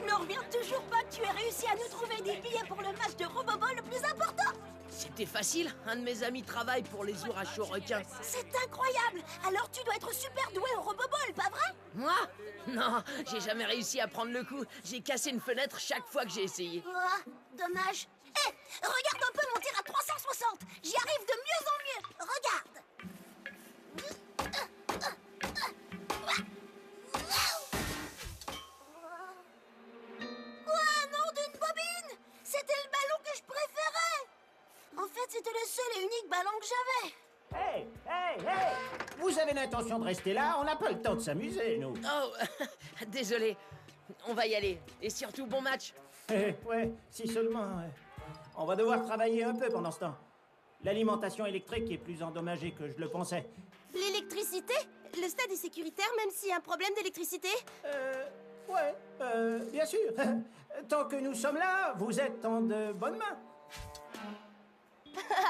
n'en reviens toujours pas que tu aies réussi à nous trouver des billets pour le match de Roboball le plus important. C'était facile, un de mes amis travaille pour les Zouracho requins. C'est incroyable. Alors tu dois être super doué au Roboball, pas vrai? Moi? Non, j'ai jamais réussi à prendre le coup. J'ai cassé une fenêtre chaque fois que j'ai essayé. Ah, dommage. Hé, regarde un peu mon tir à 360. J'y arrive de mieux en mieux. Regarde. Quoi, nom d'une bobine? C'était le ballon que je préférais. En fait, c'était le seul et unique ballon que j'avais. Hey, hey, hey! Vous avez l'intention de rester là? On n'a pas le temps de s'amuser, nous. Oh, désolé. On va y aller. Et surtout, bon match. Ouais, si seulement. On va devoir travailler un peu pendant ce temps. L'alimentation électrique est plus endommagée que je le pensais. L'électricité? Le stade est sécuritaire même s'il y a un problème d'électricité? Ouais, bien sûr. Tant que nous sommes là, vous êtes en de bonnes mains,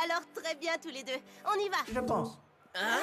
Alors très bien tous les deux. On y va. je pense. Hein?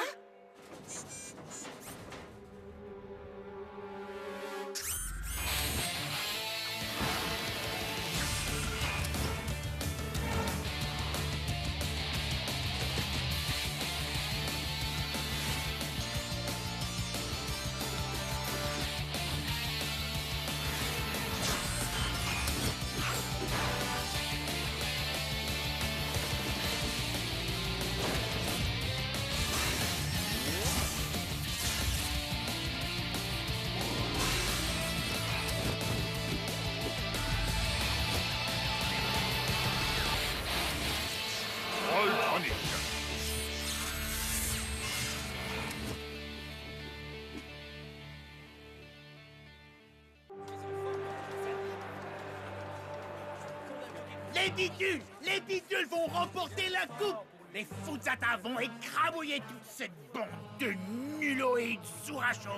Les bidules vont remporter la coupe. Les Fuzata vont écrabouiller toute cette bande de nulloïdes Zouracho.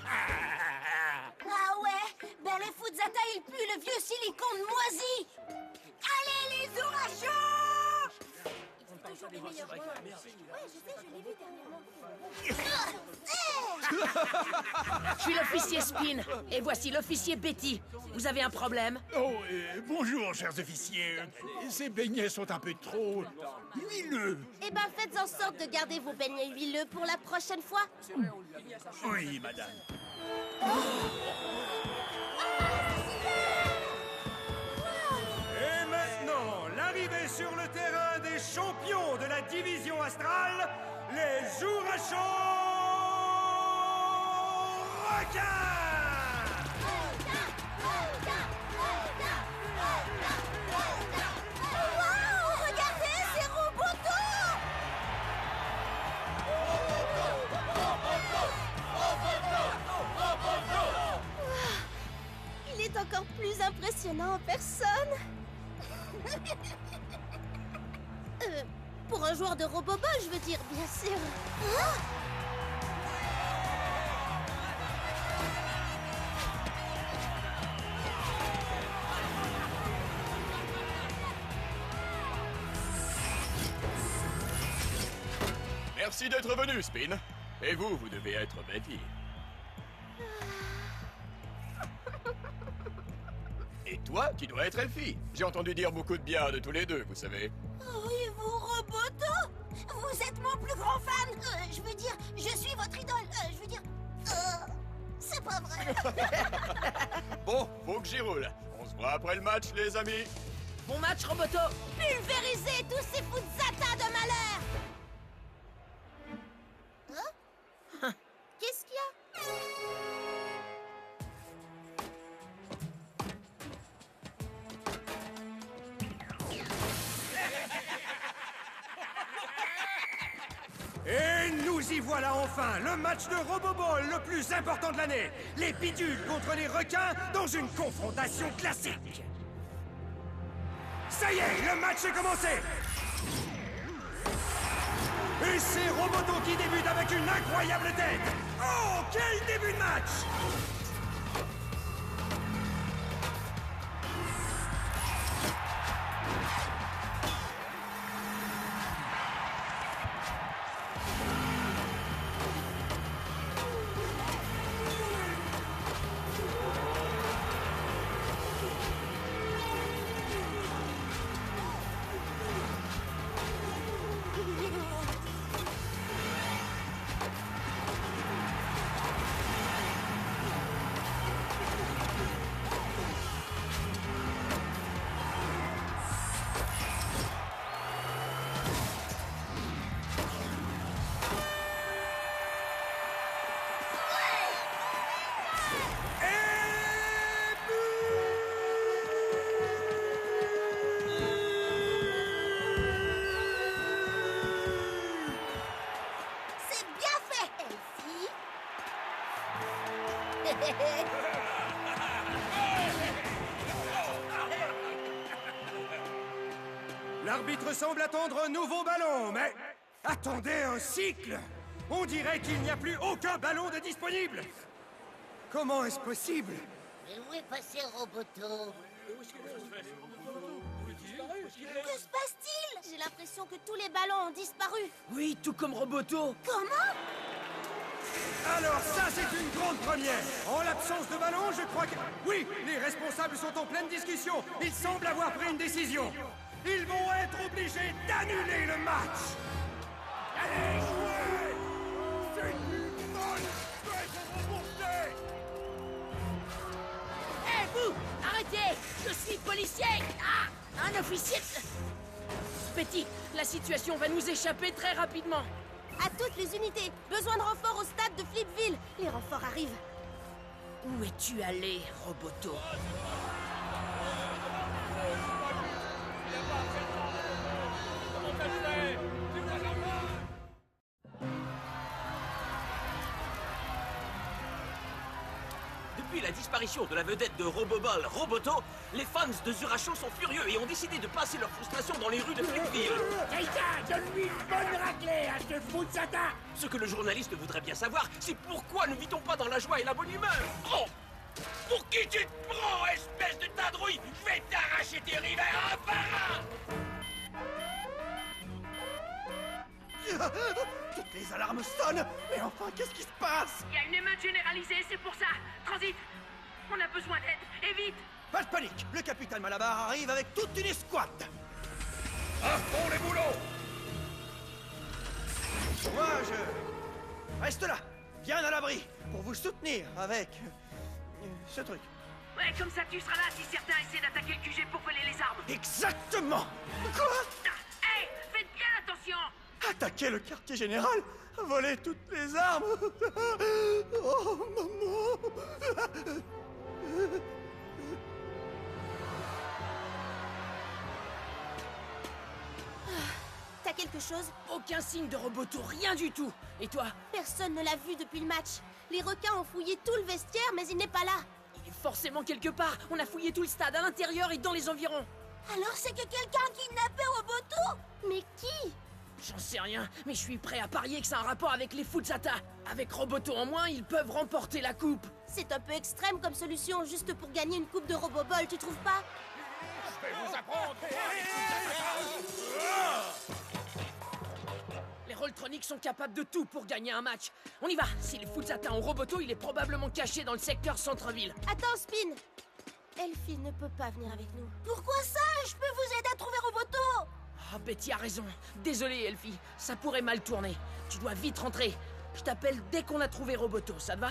Ah ouais, ben les Fuzata ils puent le vieux silicone moisi. Allez les Zourachos! Toujours des meilleurs joueurs. Ouais, je sais, je l'ai vu dernièrement. Je suis l'officier Spin. Et voici l'officier Betty. Vous avez un problème? Oh, bonjour, chers officiers. Ces beignets sont un peu trop huileux. Eh ben faites en sorte de garder vos beignets huileux pour la prochaine fois. Oui, madame. Et maintenant, l'arrivée sur le terrain des champions de la division astrale, les Zouracho requins! Wow, regardez, c'est Roboto! Il est encore plus impressionnant en personne. Pour un joueur de Roboball, je veux dire, bien sûr. Merci d'être venu, Spin. Et vous, vous devez être Betty. Et toi, tu dois être Elfie. J'ai entendu dire beaucoup de bien de tous les deux, vous savez. Oh, et vous, Roboto? Vous êtes mon plus grand fan. Je veux dire, je suis votre idole. Je veux dire, c'est pas vrai. Bon, faut que j'y roule. On se voit après le match, les amis. Bon match, Roboto. Pulvérisez tous ces Fuzata de malheur. Hein? Qu'est-ce qu'il y a? Et nous y voilà enfin, le match de Roboball le plus important de l'année. Les bidules contre les requins dans une confrontation classique. Ça y est, le match est commencé. Et c'est Roboto qui débute avec une incroyable tête. Oh, quel début de match! l'arbitre semble attendre un nouveau ballon, mais... Attendez un cycle! On dirait qu'il n'y a plus aucun ballon de disponible! Comment est-ce possible? Mais où est passé Roboto? Que se passe-t-il? J'ai l'impression que tous les ballons ont disparu. Oui, tout comme Roboto. Comment? Alors ça, c'est une grande première! En l'absence de ballon, je crois que... Oui, les responsables sont en pleine discussion. Ils semblent avoir pris une décision. Ils vont être obligés d'annuler le match! Allez, jouez! C'est une bonne fête à rembourser! Hé, vous! Arrêtez! Je suis policier! Ah! Un officier... Betty, la situation va nous échapper très rapidement. À toutes les unités, besoin de renforts au stade de Flipville. Les renforts arrivent. Où es-tu allé, Roboto? Depuis la disparition de la vedette de Roboball, Roboto, les fans de Zuracho sont furieux et ont décidé de passer leur frustration dans les rues de Flipville. Quelqu'un, donne-lui une bonne raclée à ce Futsata! Ce que le journaliste voudrait bien savoir, c'est pourquoi ne vit-on pas dans la joie et la bonne humeur? Oh! Pour qui tu te prends, espèce de tadrouille? Je vais t'arracher tes rivers un par un! Toutes les alarmes sonnent! Mais enfin, qu'est-ce qui se passe? Il y a une émeute généralisée, c'est pour ça. Transit, on a besoin d'aide, et vite. Pas de panique! Le capitaine Malabar arrive avec toute une escouade! À fond les boulots! Moi, je... reste là, bien à l'abri, pour vous soutenir avec... ce truc. Ouais, comme ça tu seras là si certains essaient d'attaquer le QG pour voler les armes. Exactement! Quoi? Hé, faites bien attention. Attaquer le quartier général? Voler toutes les armes? Oh, maman! T'as quelque chose? Aucun signe de Roboto, rien du tout. Et toi? Personne ne l'a vu depuis le match. Les requins ont fouillé tout le vestiaire, mais il n'est pas là. Il est forcément quelque part. On a fouillé tout le stade, à l'intérieur et dans les environs. Alors c'est que quelqu'un a kidnappé Roboto? Mais qui? J'en sais rien, mais je suis prêt à parier que c'est un rapport avec les Futsata. Avec Roboto en moins, ils peuvent remporter la coupe. C'est un peu extrême comme solution, juste pour gagner une coupe de Roboball, tu trouves pas? Je vais vous apprendre! Les Rolltronics sont capables de tout pour gagner un match. On y va. Si les Futsata ont Roboto, il est probablement caché dans le secteur centre-ville. Attends, Spin. Elfie ne peut pas venir avec nous. Pourquoi ça? Je peux vous aider à trouver Roboto. Ah, Betty a raison. Désolé, Elfie. Ça pourrait mal tourner. Tu dois vite rentrer. Je t'appelle dès qu'on a trouvé Roboto, ça te va?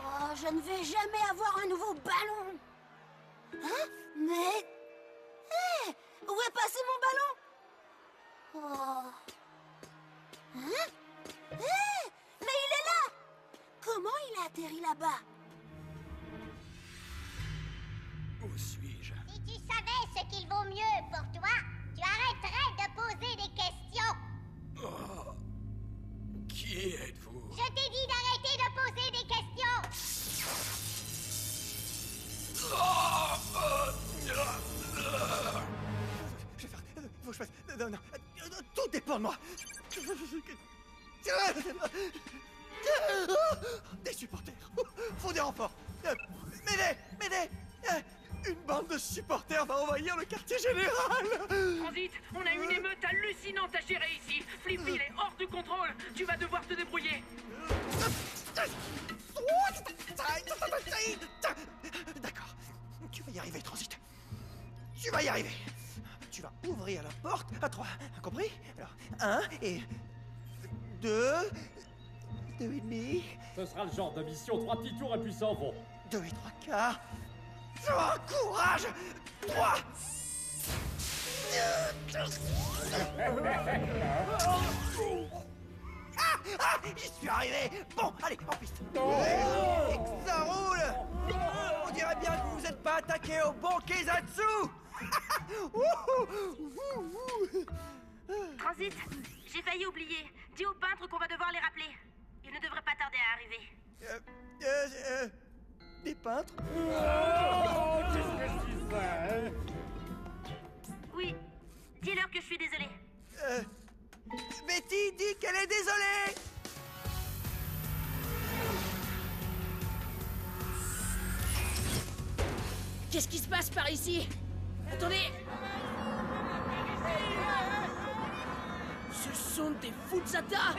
Oh, je ne vais jamais avoir un nouveau ballon. Hein? Mais... Hé! Où est passé mon ballon? Oh... Hein? Hé! Mais il est là! Comment il a atterri là-bas? Où suis-je? Si tu savais ce qu'il vaut mieux pour toi, tu arrêterais de poser des questions. Oh. Qui êtes-vous? Je t'ai dit d'arrêter de poser des questions. Je vais faire... faut que je fasse... Non, tout dépend de moi. Des supporters. Faut des renforts. M'aider. Une bande de supporters va envahir le quartier général. Transit, on a une émeute hallucinante à gérer ici. Flipville est hors de contrôle. Tu vas devoir te débrouiller. D'accord. Tu vas y arriver, Transit. Tu vas y arriver. Tu vas ouvrir la porte à 3. Compris? Alors, 1 et 2. 2 et demi. Ce sera le genre de mission, 3 petits tours et puis s'en vont. 2 et 3 quarts. Oh, courage! 3. J'y suis arrivé! Bon, allez, en piste! Et que ça roule! On dirait bien que vous vous êtes pas attaqué au bon Keizatsu! Transit, j'ai failli oublier. Dis au peintre qu'on va devoir les rappeler. Il ne devrait pas tarder à arriver. Des peintres? Oh, qu'est-ce que je fais? Oui, dis-leur que je suis désolée. Betty dit qu'elle est désolée! Qu'est-ce qui se passe par ici? Attendez! Ce sont des Fuzzata!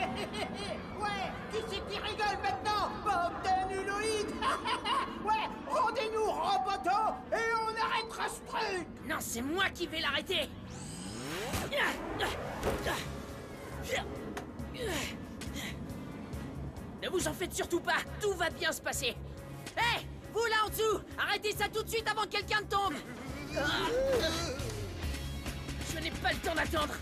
Ouais, qui c'est qui rigole maintenant? Bande de nulloïdes! Ouais, rendez-nous Roboto et on arrêtera ce truc! Non, c'est moi qui vais l'arrêter! Ne vous en faites surtout pas, tout va bien se passer. Hé, vous là en dessous, arrêtez ça tout de suite avant que quelqu'un ne tombe. Je n'ai pas le temps d'attendre.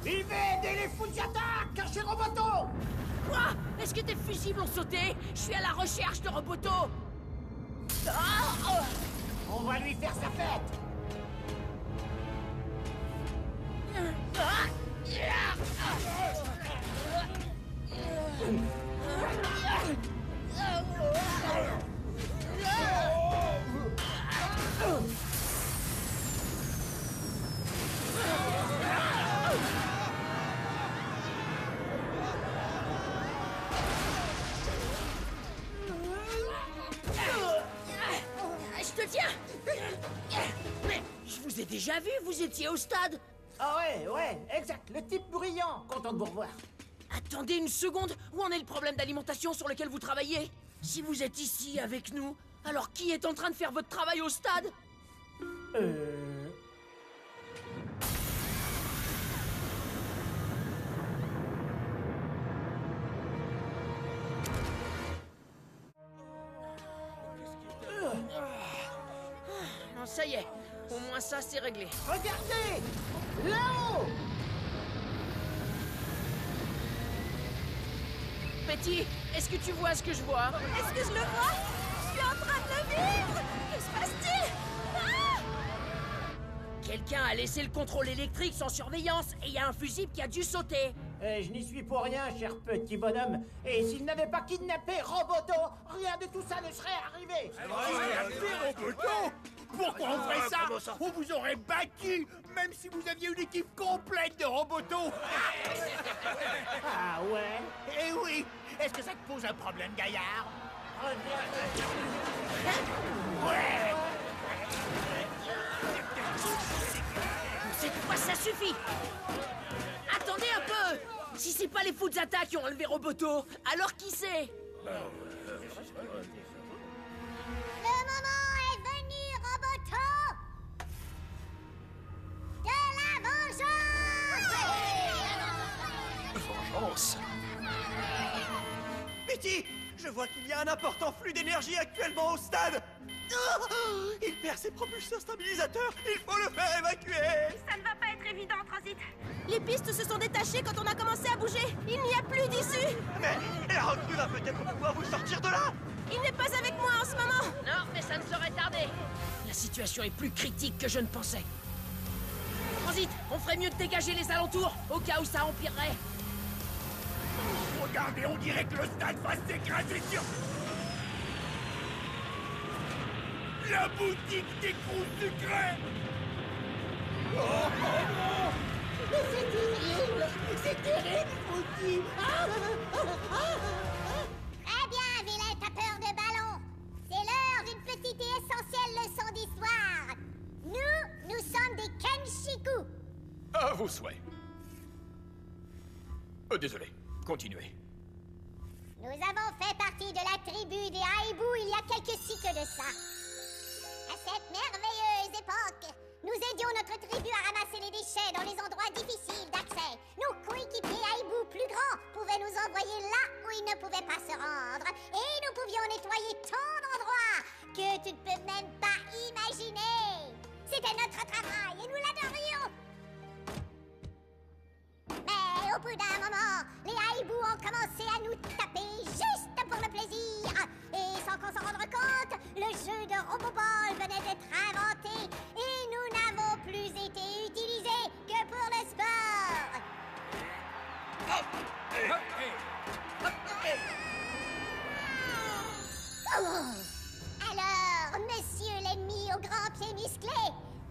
Vivez, aidez les Fuzzata! Cachez Roboto! Quoi? Est-ce que tes fusibles ont sauté? Je suis à la recherche de Roboto. On va lui faire sa fête! Je te tiens. Mais je vous ai déjà vu, vous étiez au stade. Ah ouais, exact, le type brillant! Content de vous revoir. Attendez une seconde, où en est le problème d'alimentation sur lequel vous travaillez? Si vous êtes ici avec nous, alors qui est en train de faire votre travail au stade? Non, ça y est, au moins ça c'est réglé. Regardez! Là-haut! Betty, est-ce que tu vois ce que je vois? Est-ce que je le vois? Je suis en train de le vivre! Que se passe-t-il? Ah! Quelqu'un a laissé le contrôle électrique sans surveillance et il y a un fusible qui a dû sauter. Je n'y suis pour rien, cher petit bonhomme. Et s'il n'avait pas kidnappé Roboto, rien de tout ça ne serait arrivé. Roboto? Pourquoi on ferait ça? On vous aurait battu, même si vous aviez une équipe complète de Roboto. Ah ouais? Eh oui. Est-ce que ça te pose un problème, gaillard? Ouais. Cette fois, ça suffit. Attendez un peu. Si c'est pas les Fuzzata qui ont enlevé Roboto, alors qui c'est? Le moment est venu, Roboto! De la vengeance! Vengeance? Betty, je vois qu'il y a un important flux d'énergie actuellement au stade. Oh, il perd ses propulseurs stabilisateurs. Il faut le faire évacuer. Ça ne va pas être évident, Transit. Les pistes se sont détachées quand on a commencé à bouger. Il n'y a plus d'issue. Mais la recrue va peut-être pouvoir vous sortir de là. Il n'est pas avec moi en ce moment. Non, mais ça ne saurait tarder. La situation est plus critique que je ne pensais. Transit, on ferait mieux de dégager les alentours, au cas où ça empirerait. Regardez, on dirait que le stade va s'écraser sur... La boutique des croûtes sucrées. Oh non! C'est terrible! C'est terrible, Fouki! Très bien, vilain tapeur de ballon. C'est l'heure d'une petite et essentielle leçon d'histoire. Nous sommes des Kenshiku. À vos souhaits. Désolé, continuez. Nous avons fait partie de la tribu des Haïbou il y a quelques cycles de ça. À cette merveilleuse époque, nous aidions notre tribu à ramasser les déchets dans les endroits difficiles d'accès. Nos coéquipiers Haïbou plus grands pouvaient nous envoyer là où ils ne pouvaient pas se rendre. Et nous pouvions nettoyer tant d'endroits que tu ne peux même pas imaginer. C'était notre travail et nous l'adorions. Mais au bout d'un moment, les haïbous ont commencé à nous taper juste pour le plaisir. Et sans qu'on s'en rende compte, le jeu de Roboball venait d'être inventé et nous n'avons plus été utilisés que pour le sport. Alors, monsieur l'ennemi au grand pied musclé,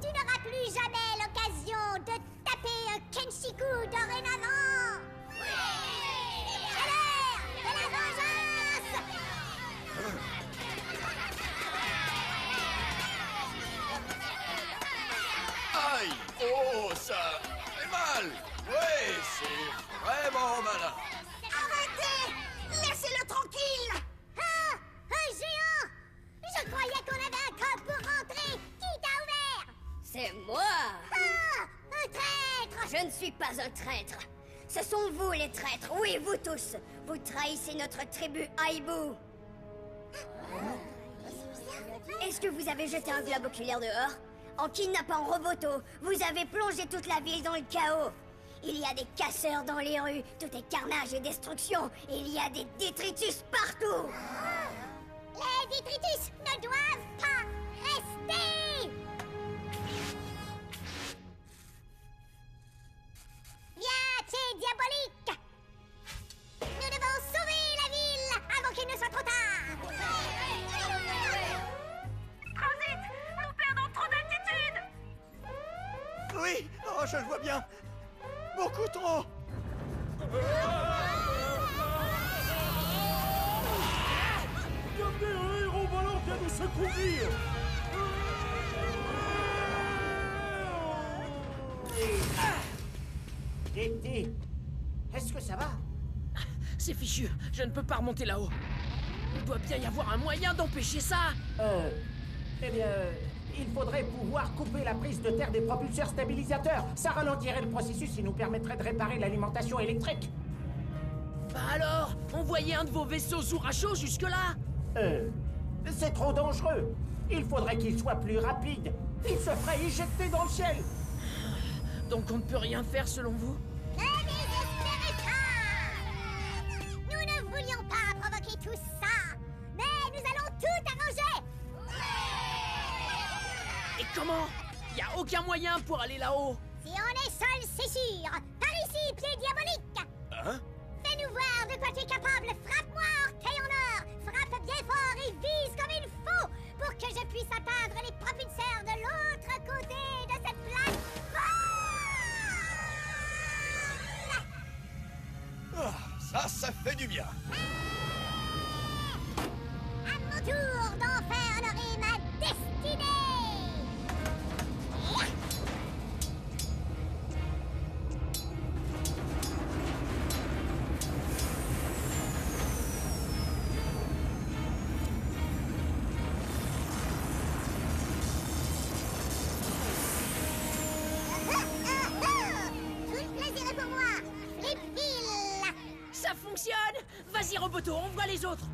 tu n'auras plus jamais l'occasion de taper un Kenchiku dorénavant. C'est l'heure de la vengeance. Aïe! Oh, ça fait mal! Ouais, c'est vraiment malin! Arrêtez! Laissez-le tranquille! Ah! Un géant! Je croyais qu'on avait un code pour rentrer. Qui t'a ouvert? C'est moi! Ah! Un traître! Je ne suis pas un traître. Ce sont vous les traîtres, oui, vous tous. Vous trahissez notre tribu Haïbou. Est-ce que vous avez jeté un globe oculaire dehors? En kidnappant Roboto, vous avez plongé toute la ville dans le chaos. Il y a des casseurs dans les rues, tout est carnage et destruction. Il y a des détritus partout. Les détritus ne doivent pas rester! Viens, pied diabolique! Nous devons sauver la ville avant qu'il ne soit trop tard! Transit! Nous perdons trop d'altitude! Oui, oh, je le vois bien. Beaucoup trop. Regardez, un héros volant vient nous secourir. Tété, est-ce que ça va? C'est fichu, je ne peux pas remonter là-haut. Il doit bien y avoir un moyen d'empêcher ça. Eh bien, il faudrait pouvoir couper la prise de terre des propulseurs stabilisateurs. Ça ralentirait le processus et nous permettrait de réparer l'alimentation électrique. Bah alors, envoyez un de vos vaisseaux Zuracho jusque-là. C'est trop dangereux. Il faudrait qu'il soit plus rapide. Il se ferait éjecter dans le ciel. Donc on ne peut rien faire selon vous? Ne désespérez pas! Nous ne voulions pas provoquer tout ça, mais nous allons tout arranger! Et comment? Y a aucun moyen pour aller là-haut. Si on est seul, c'est sûr! Par ici, pied diabolique! Hein? Fais-nous voir de quoi tu es capable! Frappe-moi, orteil en or! Frappe bien fort et vise comme il faut pour que je puisse atteindre les propulseurs de l'autre côté de cette plateforme! Ah, ça fait du bien! À mon tour d'en faire honorer ma destinée! Tout le plaisir est pour moi! Flip-fil! Ça fonctionne! Vas-y, Roboto, on voit les autres.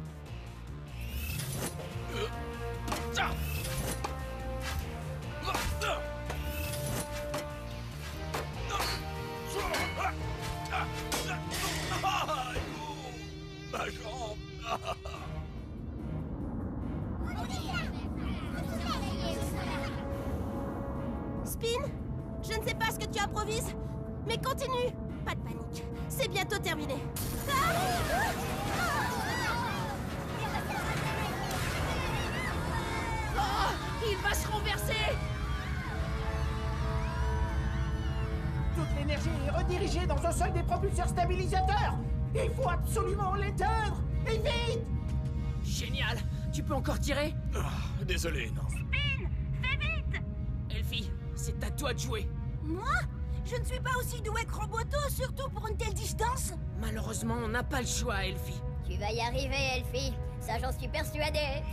Ma jambe! Spin, je ne sais pas ce que tu improvises, mais continue. Pas de panique, c'est bientôt terminé. Oh, il va se renverser! Toute l'énergie est redirigée dans un seul des propulseurs stabilisateurs. Il faut absolument l'éteindre. Et vite! Génial! Tu peux encore tirer? Désolé, non. Spin, fais vite! Elfie, c'est à toi de jouer. Moi? Je ne suis pas aussi doué que Roboto, surtout pour une telle distance. Malheureusement, on n'a pas le choix, Elfie. Tu vas y arriver, Elfie. Ça, j'en suis persuadée.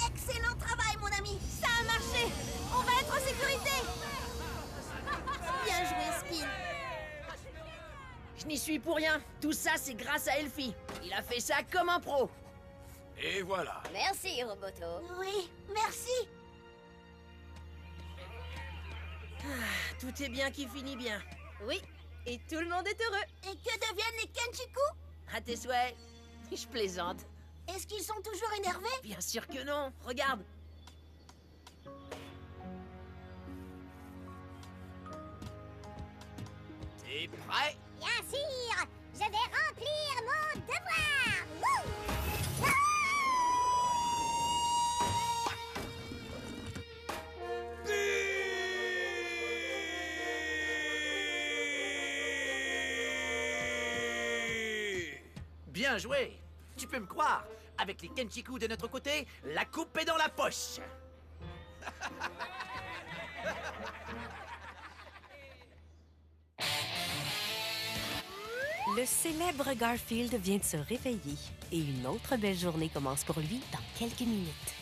Excellent travail, mon ami. Ça a marché. On va être en sécurité. Bien joué, Spin. Je n'y suis pour rien. Tout ça, c'est grâce à Elfie. Il a fait ça comme un pro. Et voilà. Merci, Roboto. Oui, merci. Tout est bien qui finit bien. Oui, et tout le monde est heureux. Et que deviennent les Kenchiku? À tes souhaits. Je plaisante. Est-ce qu'ils sont toujours énervés? Bien sûr que non. Regarde. T'es prêt? Bien sûr, je vais remplir mon devoir. Wouh! Bien joué. Tu peux me croire. Avec les Kenchiku de notre côté, la coupe est dans la poche. Le célèbre Garfield vient de se réveiller et une autre belle journée commence pour lui dans quelques minutes.